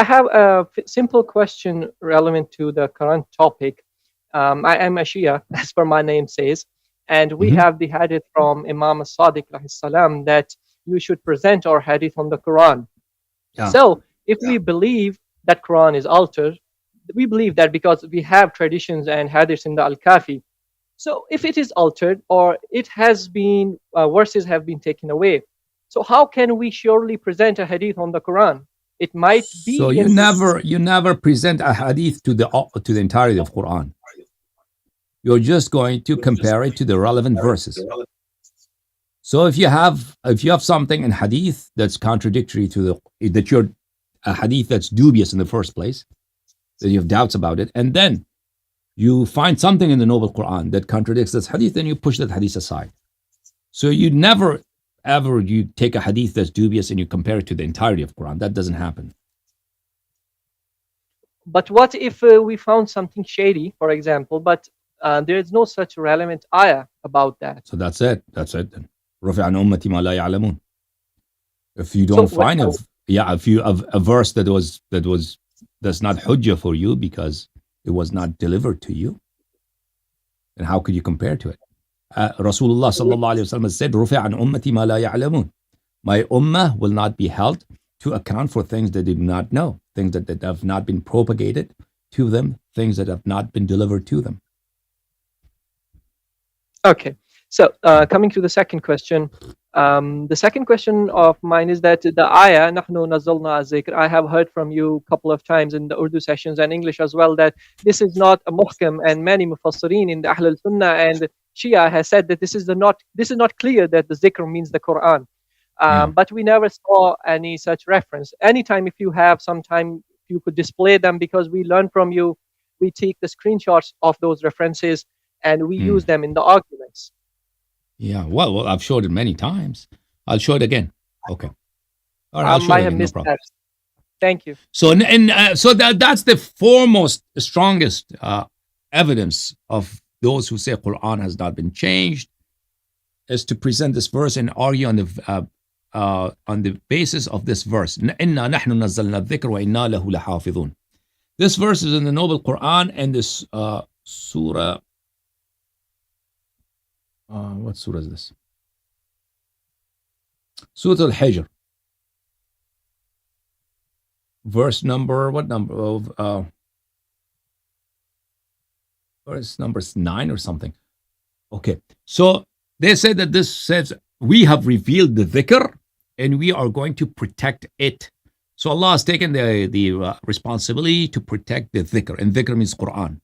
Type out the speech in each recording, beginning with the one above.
I have a simple question relevant to the current topic. I am a Shia, as per my name says, and we Hmm. have the hadith from Imam Sadiq alayhi salam that you should present our hadith on the Quran. Yeah. So, if we believe that Quran is altered, we believe that because we have traditions and hadiths in the Al-Kafi. So, if it is altered or it has been verses have been taken away, so how can we surely present a hadith on the Quran? It might So be you in. never present a hadith to the entirety of Quran. You're just going to compare it to the relevant verses. So if you have something in hadith that's contradictory to that you're a hadith that's dubious in the first place, that you have doubts about it, and then you find something in the Noble Quran that contradicts this hadith, then you push that hadith aside. So you never ever you take a hadith that's dubious and you compare it to the entirety of Quran. That doesn't happen. But what if we found something shady, for example, but there is no such relevant ayah about that? So that's it. That's it then. رفع عن أمتي ما لا يعلمون. If you So don't find if you have a verse that's not hujjah for you because it was not delivered to you, then how could you compare to it? Rasulullah sallallahu alaihi wasallam said, "رفع عن أمتي ما لا يعلمون." My ummah will not be held to account for things that they do not know, things that have not been propagated to them, things that have not been delivered to them. okay. So coming to the second question, the second question of mine is that the ayah "Nahnu nazzalna az-zikr," I have heard from you a couple of times in the Urdu sessions and English as well that this is not a muhkam, and many mufassirin in the Ahl al-Sunnah and Shia has said that this is not clear that the zikr means the Quran. Yeah. But we never saw any such reference. Anytime, if you have some time, you could display them because we learn from you. We take the screenshots of those references and we use Mm. them in the arguments. Yeah. Well, I've showed it many times. I'll show it again. Okay. All right. I I'll show it might have again. No missed problem. that. Thank you. So, that's the foremost, strongest evidence of those who say Quran has not been changed, is to present this verse and argue on the basis of this verse. إِنَّا نَحْنُ نَزَّلْنَا الذِّكْرَ وَإِنَّا لَهُ لَحَافِظُونَ. This verse is in the Noble Quran and this surah. What surah is this? Surah Al-Hijr. Verse number, what number of verse number 9 or something. Okay, so they say that this says we have revealed the dhikr and we are going to protect it. So Allah has taken the responsibility to protect the dhikr, and dhikr means Quran.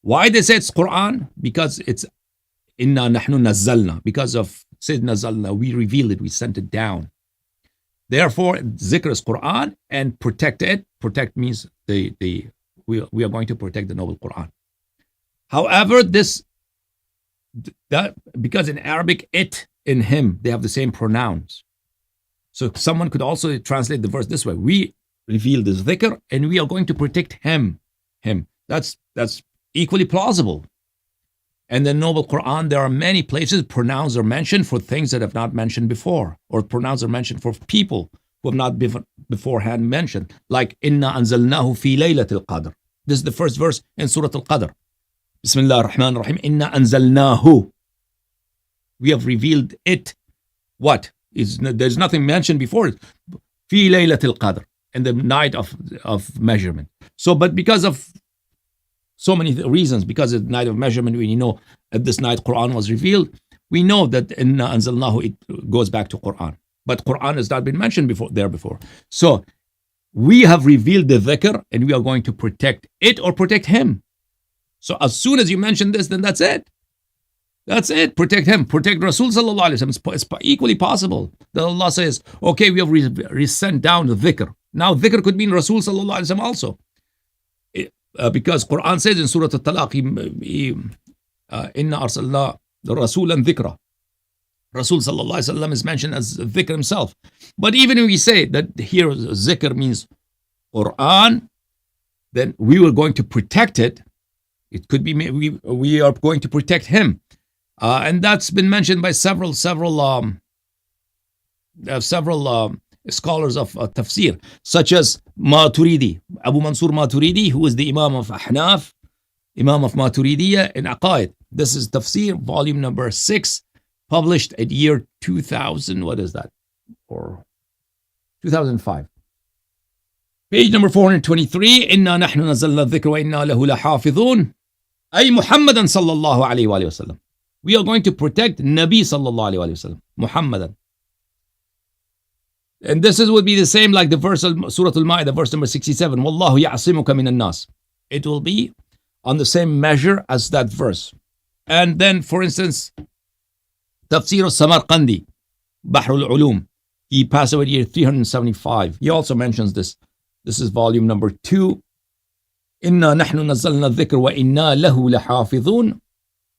Why they say it's Quran? Because it's inna nahnu nazzalna, because of said nazzalna, we revealed it, we sent it down. Therefore, zikr is Quran, and protect it. Protect means we are going to protect the Noble Quran. However, that because in Arabic, it and him, they have the same pronouns. So someone could also translate the verse this way: we reveal this dhikr, and we are going to protect him. That's equally plausible. And the Noble Quran, there are many places pronouns are mentioned for things that have not mentioned before, or pronouns are mentioned for people who have not been beforehand mentioned, like Inna anzalnahu fi laylatil qadr. This is the first verse in Surah Al-Qadr. Bismillah ar-Rahman ar-Rahim. Inna anzalnahu. We have revealed it. What? There's nothing mentioned before it. Fi laylatil qadr. In the night of measurement. So, but because of so many reasons, because of the night of measurement, we know at this night Quran was revealed. We know that Inna anzalnahu, it goes back to Quran. But Quran has not been mentioned before. So we have revealed the dhikr and we are going to protect it or protect him. So as soon as you mention this, then that's it. That's it. Protect him. Protect Rasul sallallahu alaihi wasallam. It's equally possible that Allah says, okay, we have sent down the dhikr. Now dhikr could mean Rasul sallallahu alaihi wasallam also. Because Quran says in Surah Al-Talaq, Inna arsalna rasulan dhikra. Rasul sallallahu alaihi wasallam is mentioned as dhikr himself. But even if we say that here zikr means Quran, then we were going to protect it. It could be we are going to protect him, and that's been mentioned by several scholars of tafsir, such as Maturidi, Abu Mansur Maturidi, who is the Imam of Ahnaf, Imam of Maturidiyya in Aqaid. This is Tafsir, volume number 6, published at year 2000. What is that? Or 2005. Page number 423. إنا نحن نزلنا الذكر وإنا له لحافظون. أي محمدا صلى الله عليه وآله وسلم. We are going to protect Nabi صلى الله عليه وآله وسلم. Muhammadan. And this would be the same like the verse of Surah Al-Ma'idah, verse number 67. Wallahu ya'asimuka min al-nas. It will be on the same measure as that verse. And then, for instance, Tafsir al-Samarqandi, Bahr al-Ulum. He passed away year 375. He also mentions this. This is volume number 2. إنا نحن نزلنا الذكر وإنا له لحافظون.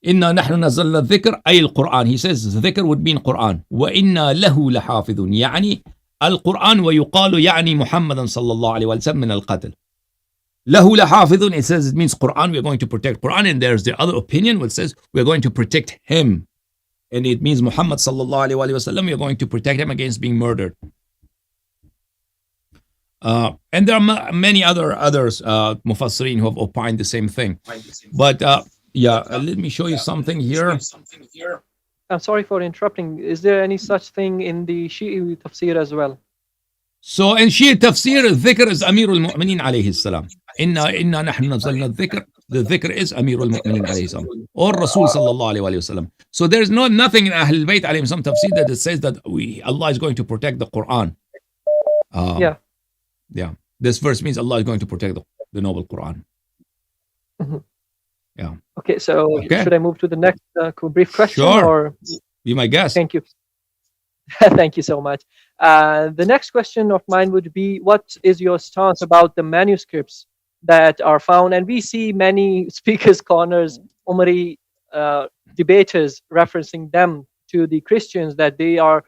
إنا نحن نزلنا الذكر أي القرآن. He says the dhikr would mean Quran. وإنا له لحافظون. يعني القرآن ويقال يعني محمدا صلى الله عليه وسلم من القتل. له لحافظون. It says it means Quran. We are going to protect Quran. And there's the other opinion which says we are going to protect him. And it means Muhammad صلى الله عليه وسلم. We are going to protect him against being murdered. And there are many others Mufassirin who have opined the same thing. But let me show you something here. I'm sorry for interrupting. Is there any such thing in the Shi'i tafsir as well? So in Shia tafsir, dhikr is Amirul Mu'mineen alayhi salam. Inna nahnu nazalna dhikr. The dhikr is Amirul Mu'mineen alayhi salam. Or Rasul sallallahu alayhi wa sallam. So there's nothing in Ahlul Bayt alayhim salam tafsir that it says that Allah is going to protect the Quran. Yeah. This verse means Allah is going to protect the noble Quran. Mhm. Yeah. Okay, so should I move to the next brief question? Sure. Or Be my guest. thank you. Thank you so much. The next question of mine would be, what is your stance about the manuscripts that are found? And we see many speakers' corners, Umari debaters referencing them to the Christians, that they are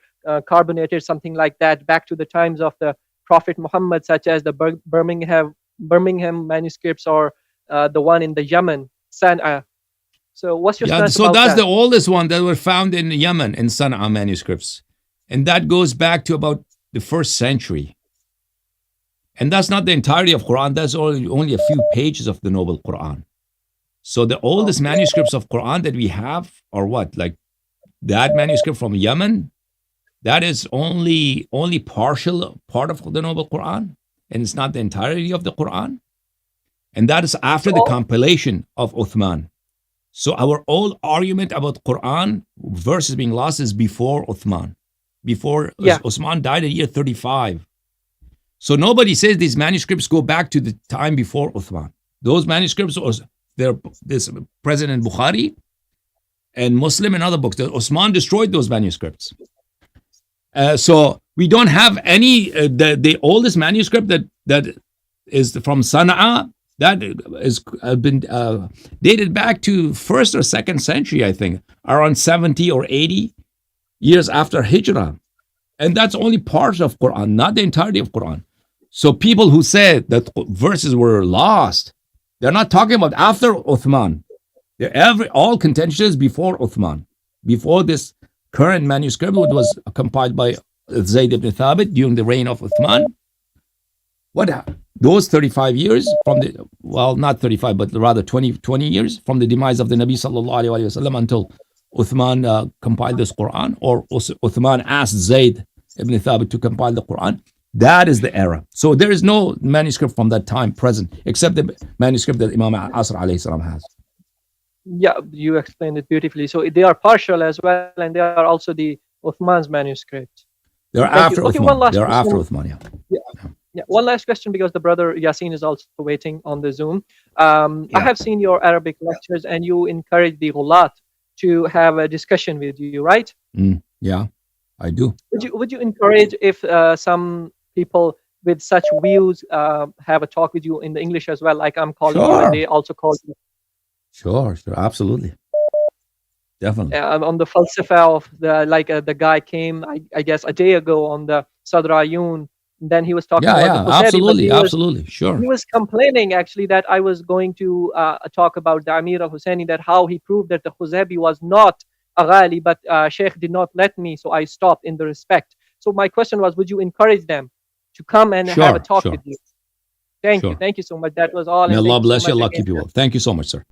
carbonated, something like that, back to the times of the Prophet Muhammad, such as the Birmingham manuscripts or the one in the Yemen, Sana'a. So what's your stance so about that's that? the oldest one that were found in Yemen, in Sana'a manuscripts. And that goes back to about the 1st century. And that's not the entirety of Quran. That's only a few pages of the noble Quran. So the oldest manuscripts of Quran that we have are what? Like that manuscript from Yemen, that is only partial part of the noble Quran. And it's not the entirety of the Quran. And that is after the compilation of Uthman. So our old argument about Quran verses being lost is before Uthman. Before Uthman died at year 35. So nobody says these manuscripts go back to the time before Uthman. Those manuscripts, this President Bukhari and Muslim and other books, Uthman destroyed those manuscripts. So we don't have any, the oldest manuscript that is from Sana'a, that has been dated back to 1st or 2nd century, I think, around 70 or 80 years after Hijrah. And that's only part of Quran, not the entirety of Quran. So people who say that verses were lost, they're not talking about after Uthman. All contentions before Uthman, before this current manuscript, which was compiled by Zayd ibn Thabit during the reign of Uthman. What happened? Those 35 years from not 35, but rather 20 years from the demise of the Nabi sallallahu alaihi wasallam until Uthman compiled this Quran, or Uthman asked Zayd ibn Thabit to compile the Quran. That is the era. So there is no manuscript from that time present, except the manuscript that Imam Asr alayhi salam has. Yeah, you explained it beautifully. So they are partial as well, and they are also the Uthman's manuscript. They're after Uthman. They're after Uthman, Yeah, one last question, because the brother Yasin is also waiting on the Zoom. I have seen your Arabic lectures, and you encourage the ghulat to have a discussion with you, right? Yeah, I do. Would you encourage if some people with such views have a talk with you in the English as well, like I'm calling you, and they also call you? Sure, absolutely. Definitely. On the falsafa of the guy came, I guess, a day ago on the Sadr Ayun. Then he was talking about the Husseini, absolutely, sure. He was complaining actually that I was going to talk about the Amir al-Husseini, that how he proved that the Huzabi was not a Ghali, but Sheikh did not let me, so I stopped in the respect. So my question was, would you encourage them to come and have a Sure, talk with sure, you? Thank you. sure. Thank you so much. That was all. May And Allah thank you so bless you. much Allah again. keep you well. Thank you so much, sir.